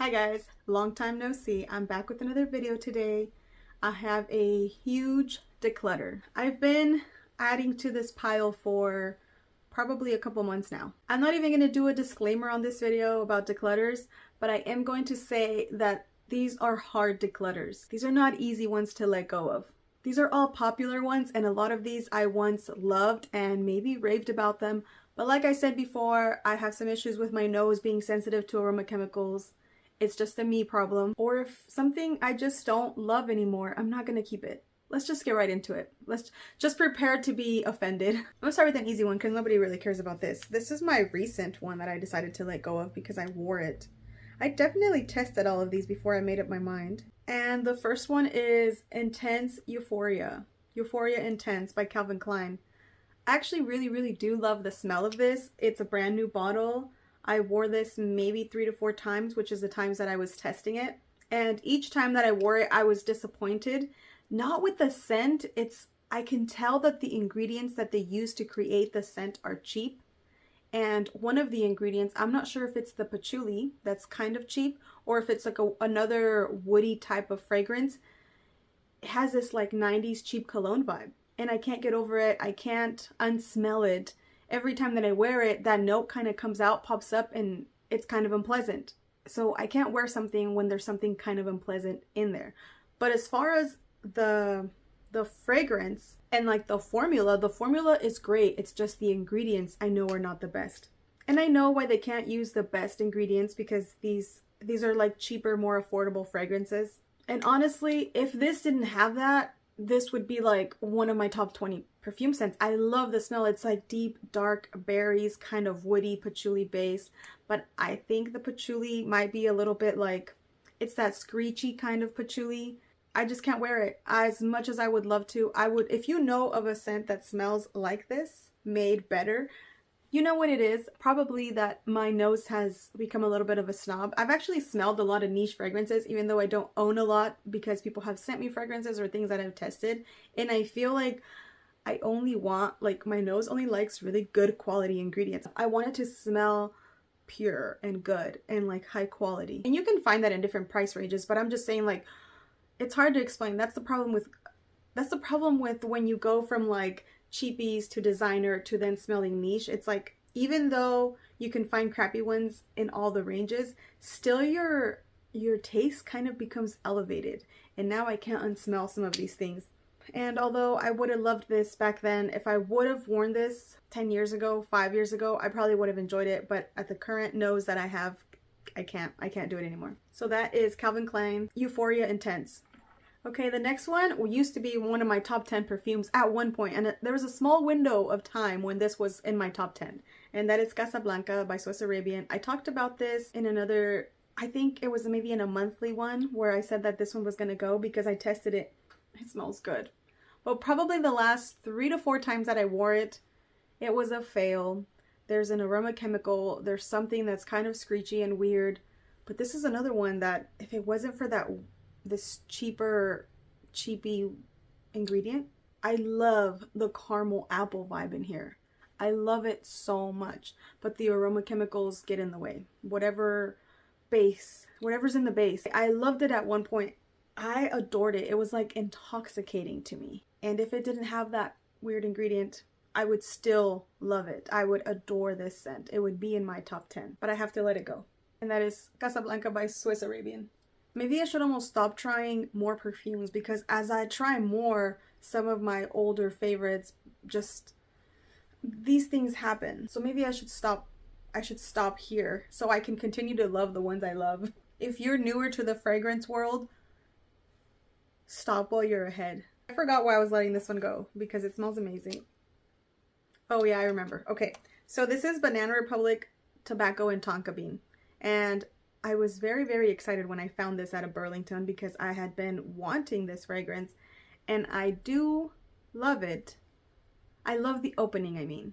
Hi guys, long time no see. I'm back with another video today. I have a huge declutter. I've been adding to this pile for probably a couple months now. I'm not even going to do a disclaimer on this video about declutters, but I am going to say that these are hard declutters. These are not easy ones to let go of. These are all popular ones, and a lot of these I once loved and maybe raved about them. But like I said before, I have some issues with my nose being sensitive to aroma chemicals. It's just a me problem. Or if something I just don't love anymore, I'm not gonna keep it. Let's just get right into it. Let's just prepare to be offended. I'm gonna start with an easy one because nobody really cares about this. This is my recent one that I decided to let go of because I wore it. I definitely tested all of these before I made up my mind. And the first one is Intense Euphoria. Euphoria Intense by Calvin Klein. I actually really do love the smell of this. It's a brand new bottle. I wore this maybe 3 to 4 times, which is the times that I was testing it. And each time that I wore it, I was disappointed. Not with the scent. I can tell that the ingredients that they use to create the scent are cheap. And one of the ingredients, I'm not sure if it's the patchouli that's kind of cheap or if it's like another woody type of fragrance. It has this like 90s cheap cologne vibe. And I can't get over it. I can't unsmell it. Every time that I wear it, that note kind of comes out, pops up, and it's kind of unpleasant. So I can't wear something when there's something kind of unpleasant in there. But as far as the fragrance and like the formula is great. It's just the ingredients I know are not the best. And I know why they can't use the best ingredients because these are like cheaper, more affordable fragrances. And honestly, if this didn't have that, this would be like one of my top 20 perfume scents. I love the smell. It's like deep, dark berries, kind of woody, patchouli base. But I think the patchouli might be a little bit like, it's that screechy kind of patchouli. I just can't wear it. As much as I would love to, if you know of a scent that smells like this, made better, you know what it is. Probably that my nose has become a little bit of a snob. I've actually smelled a lot of niche fragrances, even though I don't own a lot because people have sent me fragrances or things that I've tested. And I feel like I only want, like my nose only likes really good quality ingredients. I want it to smell pure and good and like high quality. And you can find that in different price ranges, but I'm just saying like, it's hard to explain. That's the problem with when you go from like cheapies to designer to then smelling niche. It's like, even though you can find crappy ones in all the ranges, still your taste kind of becomes elevated. And now I can't unsmell some of these things. And although I would have loved this back then, if I would have worn this 10 years ago, 5 years ago, I probably would have enjoyed it. But at the current nose that I have, I can't do it anymore. So that is Calvin Klein Euphoria Intense. Okay, the next one used to be one of my top 10 perfumes at one point, and there was a small window of time when this was in my top 10, and that is Casablanca by Swiss Arabian. I talked about this in another, I think it was maybe in a monthly one, where I said that this one was gonna go because I tested it. It smells good. But probably the last 3 to 4 times that I wore it, it was a fail. There's an aroma chemical, there's something that's kind of screechy and weird, but this is another one that if it wasn't for this cheapy ingredient, I love the caramel apple vibe in here. I love it so much, but the aroma chemicals get in the way. Whatever's in the base. I loved it at one point. I adored it. It was like intoxicating to me. And if it didn't have that weird ingredient, I would still love it. I would adore this scent. It would be in my top 10, but I have to let it go. And that is Casablanca by Swiss Arabian. Maybe I should almost stop trying more perfumes because as I try more, some of my older favorites, just these things happen. So maybe I should stop here so I can continue to love the ones I love. If you're newer to the fragrance world, stop while you're ahead. I forgot why I was letting this one go because it smells amazing. Oh yeah, I remember. Okay, so this is Banana Republic Tobacco and Tonka Bean. And I was very excited when I found this at a Burlington because I had been wanting this fragrance and I do love it. I love the opening, I mean.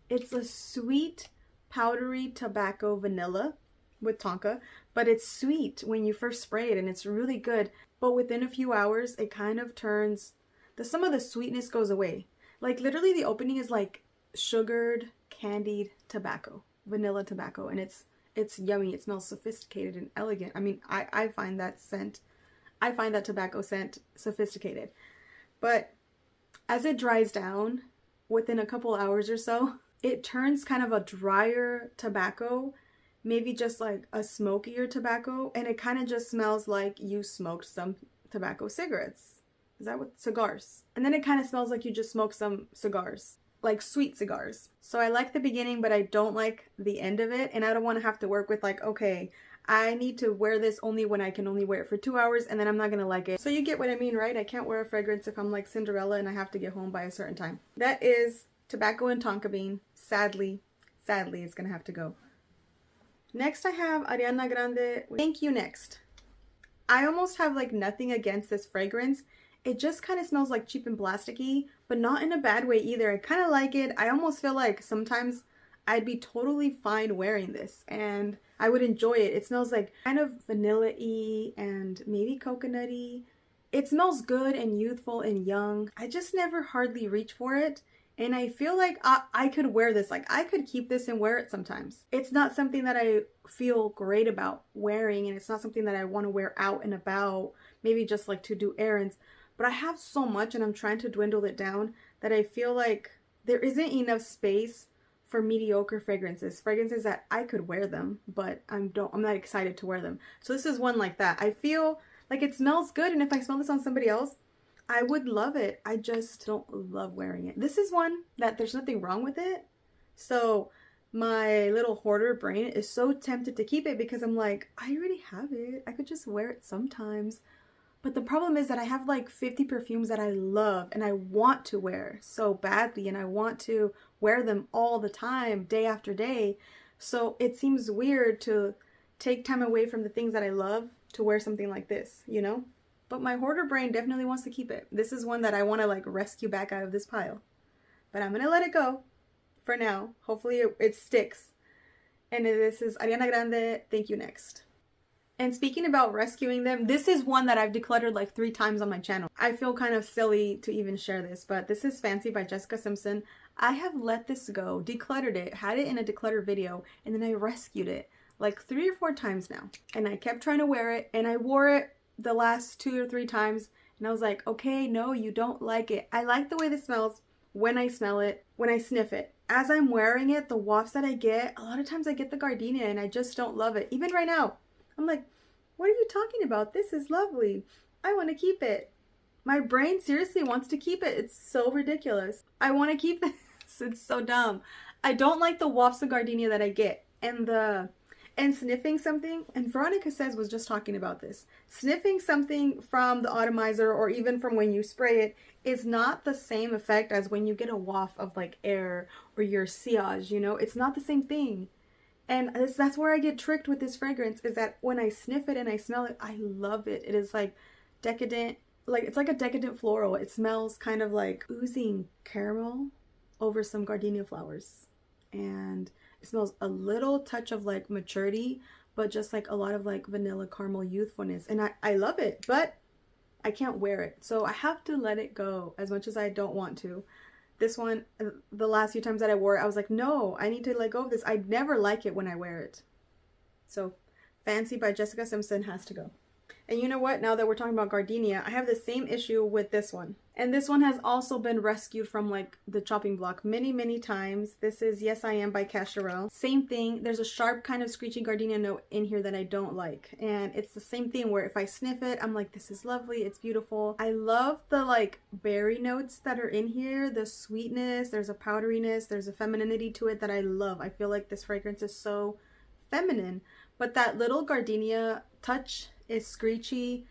It's a sweet, powdery tobacco vanilla with Tonka, but it's sweet when you first spray it and it's really good. But within a few hours, it kind of turns, some of the sweetness goes away. Like literally the opening is like sugared, candied tobacco, vanilla tobacco, and it's it's yummy. It smells sophisticated and elegant. I mean, I find that scent, I find that tobacco scent sophisticated. But as it dries down, within a couple hours or so, it turns kind of a drier tobacco, maybe just like a smokier tobacco, and it kind of just smells like you smoked some tobacco cigarettes. Is that what? Cigars. And then it kind of smells like you just smoked some cigars, like sweet cigars. So I like the beginning, but I don't like the end of it, and I don't want to have to work with like, okay, I need to wear this only when I can only wear it for 2 hours, and then I'm not gonna like it. So you get what I mean, right? I can't wear a fragrance if I'm like Cinderella and I have to get home by a certain time. That is tobacco and tonka bean. Sadly, it's gonna have to go. Next I have Ariana Grande, Thank You Next. I almost have like nothing against this fragrance. It just kind of smells like cheap and plasticky, but not in a bad way either. I kind of like it. I almost feel like sometimes I'd be totally fine wearing this and I would enjoy it. It smells like kind of vanilla-y and maybe coconutty. It smells good and youthful and young. I just never hardly reach for it. And I feel like I could wear this. Like I could keep this and wear it sometimes. It's not something that I feel great about wearing, and it's not something that I want to wear out and about, maybe just like to do errands. But I have so much and I'm trying to dwindle it down that I feel like there isn't enough space for mediocre fragrances. Fragrances that I could wear them, but I'm not excited to wear them. So this is one like that. I feel like it smells good, and if I smell this on somebody else, I would love it. I just don't love wearing it. This is one that there's nothing wrong with it. So my little hoarder brain is so tempted to keep it because I'm like, I already have it. I could just wear it sometimes. But the problem is that I have like 50 perfumes that I love and I want to wear so badly, and I want to wear them all the time, day after day. So it seems weird to take time away from the things that I love to wear something like this, you know? But my hoarder brain definitely wants to keep it. This is one that I want to like rescue back out of this pile. But I'm going to let it go for now. Hopefully it sticks. And this is Ariana Grande, Thank You Next. And speaking about rescuing them, this is one that I've decluttered like 3 times on my channel. I feel kind of silly to even share this, but this is Fancy by Jessica Simpson. I have let this go, decluttered it, had it in a declutter video, and then I rescued it like 3 or 4 times now. And I kept trying to wear it, and I wore it the last 2 or 3 times, and I was like, okay, no, you don't like it. I like the way this smells when I smell it, when I sniff it. As I'm wearing it, the wafts that I get, a lot of times I get the gardenia and I just don't love it. Even right now, I'm like, what are you talking about? This is lovely. I want to keep it. My brain seriously wants to keep it. It's so ridiculous. I want to keep this. It's so dumb. I don't like the wafts of gardenia that I get. And sniffing something, and Veronica Says was just talking about this. Sniffing something from the atomizer or even from when you spray it is not the same effect as when you get a waft of like air or your sillage, you know? It's not the same thing. And that's where I get tricked with this fragrance, is that when I sniff it and I smell it, I love it. It is like decadent, like it's like a decadent floral. It smells kind of like oozing caramel over some gardenia flowers. And it smells a little touch of like maturity, but just like a lot of like vanilla caramel youthfulness. And I love it, but I can't wear it. So I have to let it go as much as I don't want to. This one, the last few times that I wore it, I was like, no, I need to let go of this. I never like it when I wear it. So Fancy by Jessica Simpson has to go. And you know what? Now that we're talking about gardenia, I have the same issue with this one. And this one has also been rescued from like the chopping block many, many times. This is Yes I Am by Cacharel. Same thing. There's a sharp kind of screechy gardenia note in here that I don't like. And it's the same thing where if I sniff it, I'm like, this is lovely. It's beautiful. I love the like berry notes that are in here. The sweetness, there's a powderiness, there's a femininity to it that I love. I feel like this fragrance is so feminine. But that little gardenia touch is screechy,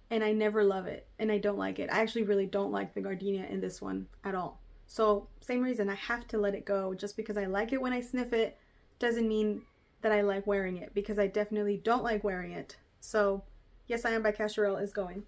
and I never love it, and I don't like it. I actually really don't like the gardenia in this one at all. So same reason, I have to let it go. Just because I like it when I sniff it doesn't mean that I like wearing it, because I definitely don't like wearing it. So Yes I Am by Cacharel is going.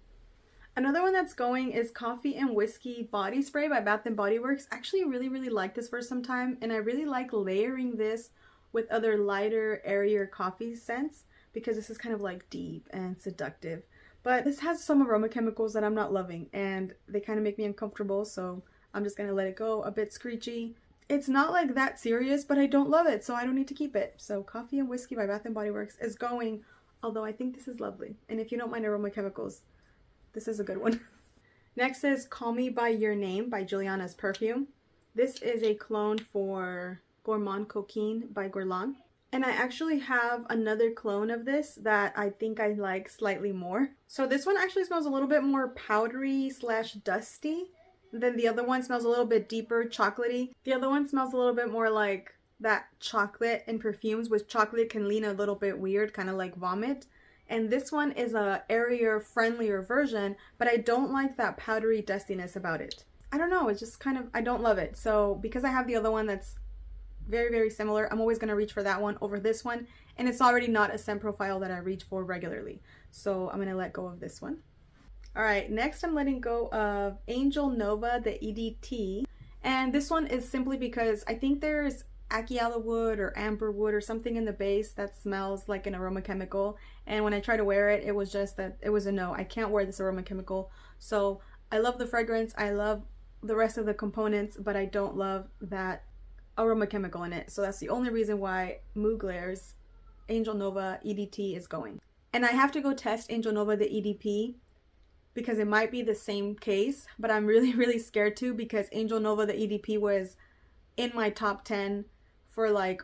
Another one that's going is Coffee and Whiskey Body Spray by Bath & Body Works. I actually really like this for some time, and I really like layering this with other lighter, airier coffee scents, because this is kind of like deep and seductive. But this has some aroma chemicals that I'm not loving, and they kind of make me uncomfortable, so I'm just gonna let it go. A bit screechy. It's not like that serious, but I don't love it, so I don't need to keep it. So Coffee and Whiskey by Bath & Body Works is going, although I think this is lovely. And if you don't mind aroma chemicals, this is a good one. Next is Call Me By Your Name by Juliana's Perfume. This is a clone for Gourmand Coquine by Guerlain. And I actually have another clone of this that I think I like slightly more. So this one actually smells a little bit more powdery slash dusty. Then the other one smells a little bit deeper, chocolatey. The other one smells a little bit more like that chocolate in perfumes, which chocolate can lean a little bit weird, kind of like vomit. And this one is a airier, friendlier version, but I don't like that powdery dustiness about it. I don't know, it's just kind of, I don't love it. So because I have the other one that's very, very similar, I'm always going to reach for that one over this one. And it's already not a scent profile that I reach for regularly. So I'm going to let go of this one. Alright, next I'm letting go of Angel Nova, the EDT. And this one is simply because I think there's Achiala wood or amber wood or something in the base that smells like an aroma chemical. And when I tried to wear it, it was just that it was a no. I can't wear this aroma chemical. So I love the fragrance, I love the rest of the components, but I don't love that aroma chemical in it. So that's the only reason why Mugler's Angel Nova EDT is going. And I have to go test Angel Nova, the EDP, because it might be the same case, but I'm really, really scared to, because Angel Nova, the EDP, was in my top 10 for like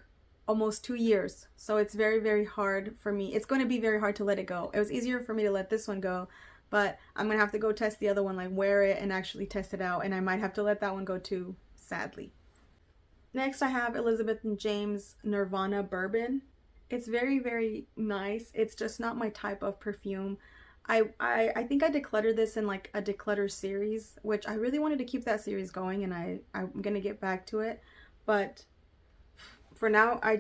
almost 2 years. So it's very, very hard for me. It's going to be very hard to let it go. It was easier for me to let this one go, but I'm going to have to go test the other one, like wear it and actually test it out. And I might have to let that one go too, sadly. Next I have Elizabeth & James Nirvana Bourbon. It's very, very nice. It's just not my type of perfume. I think I decluttered this in like a declutter series, which I really wanted to keep that series going, and I'm gonna get back to it. But for now, I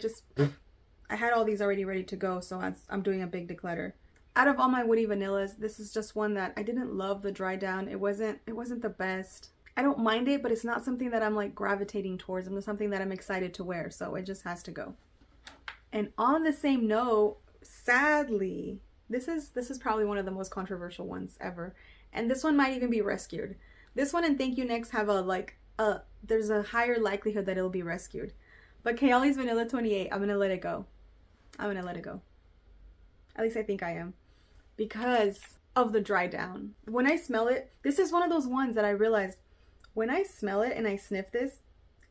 had all these already ready to go, so I'm doing a big declutter. Out of all my woody vanillas, this is just one that I didn't love the dry down. It wasn't the best. I don't mind it, but it's not something that I'm like gravitating towards. It's something that I'm excited to wear, so it just has to go. And on the same note, sadly, this is probably one of the most controversial ones ever. And this one might even be rescued. This one and Thank You Next have there's a higher likelihood that it'll be rescued. But Kayali's Vanilla 28, I'm gonna let it go. I'm gonna let it go. At least I think I am. Because of the dry down. When I smell it, this is one of those ones that I realized when I smell it and I sniff this,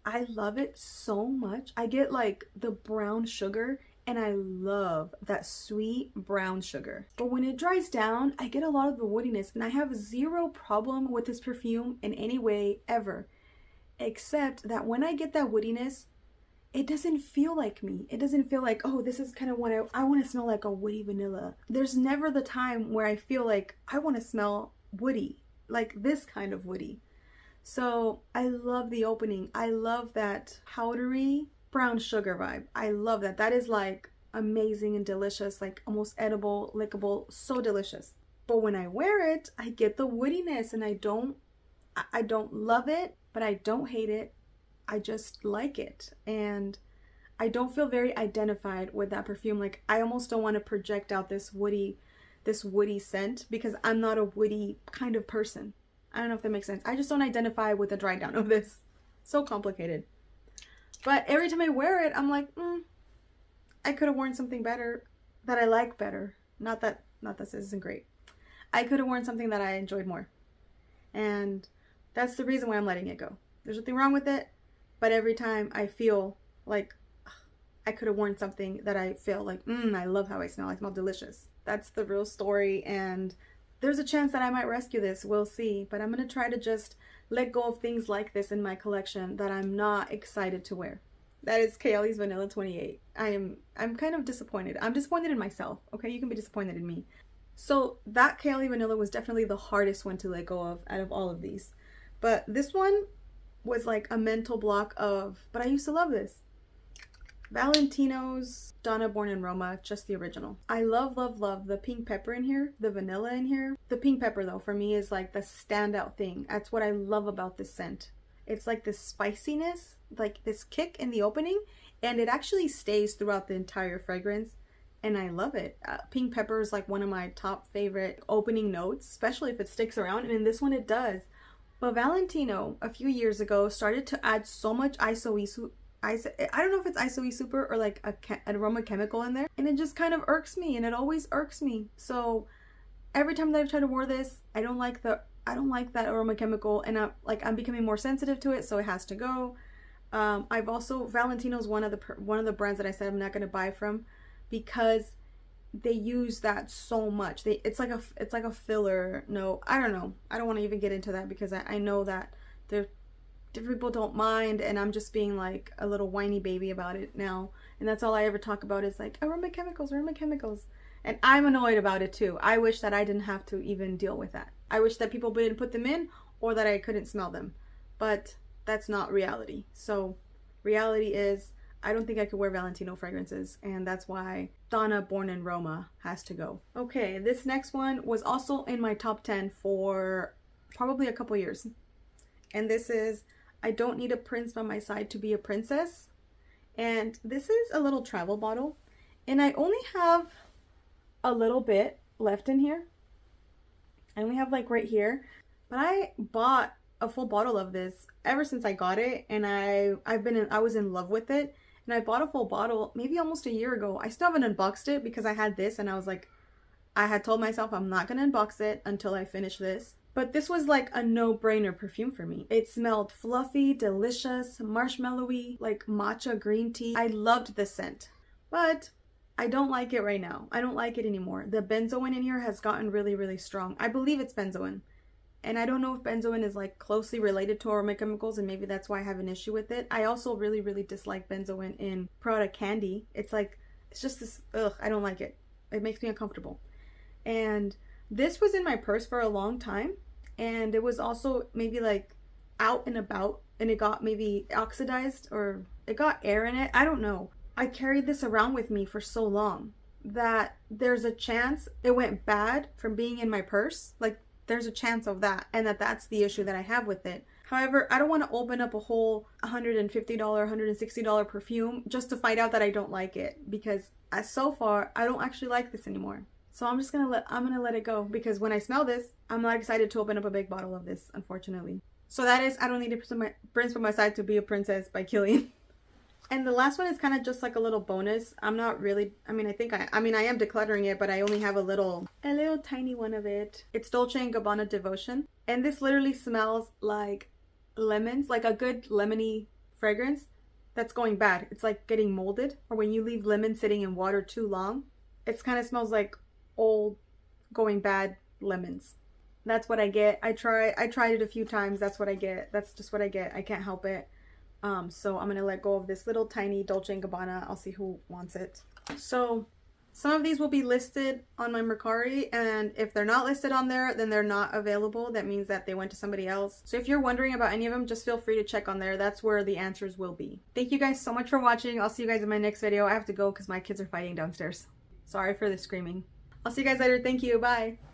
I love it so much. I get like the brown sugar, and I love that sweet brown sugar. But when it dries down, I get a lot of the woodiness, and I have zero problem with this perfume in any way ever. Except that when I get that woodiness, it doesn't feel like me. It doesn't feel like, oh, this is kind of what I want to smell like a woody vanilla. There's never the time where I feel like I want to smell woody, like this kind of woody. So I love the opening. I love that powdery brown sugar vibe. I love that. That is like amazing and delicious, like almost edible, lickable, so delicious. But when I wear it, I get the woodiness, and I don't love it, but I don't hate it. I just like it, and I don't feel very identified with that perfume. Like I almost don't want to project out this woody scent, because I'm not a woody kind of person. I don't know if that makes sense. I just don't identify with the dry down of this. So complicated. But every time I wear it, I'm like, I could have worn something better that I like better. Not that this isn't great. I could have worn something that I enjoyed more. And that's the reason why I'm letting it go. There's nothing wrong with it, but every time I feel like I could have worn something that I feel like, I love how I smell delicious. That's the real story, and there's a chance that I might rescue this. We'll see. But I'm going to try to just let go of things like this in my collection that I'm not excited to wear. That is Kayali's Vanilla 28. I'm kind of disappointed. I'm disappointed in myself. Okay, you can be disappointed in me. So that Kayali Vanilla was definitely the hardest one to let go of out of all of these. But this one was like a mental block of, but I used to love this. Valentino's Donna Born in Roma, just the original. I love, love, love the pink pepper in here, the vanilla in here. The pink pepper though, for me is like the standout thing. That's what I love about this scent. It's like this spiciness, like this kick in the opening, and it actually stays throughout the entire fragrance, and I love it. Pink pepper is like one of my top favorite opening notes, especially if it sticks around, and in this one it does. But Valentino a few years ago started to add so much I don't know if it's isoe super or like an aroma chemical in there, and it just kind of irks me, and it always irks me. So every time that I've tried to wear this, I don't like that aroma chemical, and I'm becoming more sensitive to it, so it has to go. I've also, Valentino's one of the brands that I said I'm not going to buy from because they use that so much. It's like a filler. No, I don't know. I don't want to even get into that because I know that different people don't mind, and I'm just being like a little whiny baby about it now. And that's all I ever talk about is like aroma chemicals. And I'm annoyed about it too. I wish that I didn't have to even deal with that. I wish that people didn't put them in or that I couldn't smell them. But that's not reality. So reality is I don't think I could wear Valentino fragrances, and that's why Donna Born in Roma has to go. Okay, this next one was also in my top 10 for probably a couple years. And this is I Don't Need a Prince by My Side to Be a Princess. And this is a little travel bottle. And I only have a little bit left in here. I only have like right here. But I bought a full bottle of this ever since I got it, and I was in love with it, and I bought a full bottle maybe almost a year ago. I still haven't unboxed it because I had this, and I was like, I had told myself I'm not gonna unbox it until I finish this. But this was like a no-brainer perfume for me. It smelled fluffy, delicious, marshmallowy, like matcha green tea. I loved the scent, but I don't like it right now. I don't like it anymore. The benzoin in here has gotten really, really strong. I believe it's benzoin. And I don't know if benzoin is like closely related to aroma chemicals, and maybe that's why I have an issue with it. I also really, really dislike benzoin in Prada candy. It's just this, ugh, I don't like it. It makes me uncomfortable. And this was in my purse for a long time, and it was also maybe like out and about, and it got maybe oxidized or it got air in it. I don't know. I carried this around with me for so long that there's a chance it went bad from being in my purse. Like, there's a chance of that, and that's the issue that I have with it. However, I don't want to open up a whole $150, $160 perfume just to find out that I don't like it, because so far I don't actually like this anymore. So I'm gonna let it go, because when I smell this, I'm not excited to open up a big bottle of this, unfortunately. So that is I Don't Need a Prince by My Side to Be a Princess by Killian. And the last one is kind of just like a little bonus. I'm not really, I mean, I am decluttering it, but I only have a little tiny one of it. It's Dolce & Gabbana Devotion. And this literally smells like lemons, like a good lemony fragrance that's going bad. It's like getting molded, or when you leave lemon sitting in water too long, it kind of smells like old going bad lemons. That's what I get. I tried it a few times. That's what I get. That's just what I get. I can't help it. So I'm gonna let go of this little tiny Dolce & Gabbana. I'll see who wants it. So some of these will be listed on my Mercari, and if they're not listed on there, then they're not available. That means that they went to somebody else. So if you're wondering about any of them, just feel free to check on there. That's where the answers will be. Thank you guys so much for watching. I'll see you guys in my next video. I have to go because my kids are fighting downstairs. Sorry for the screaming. I'll see you guys later. Thank you. Bye.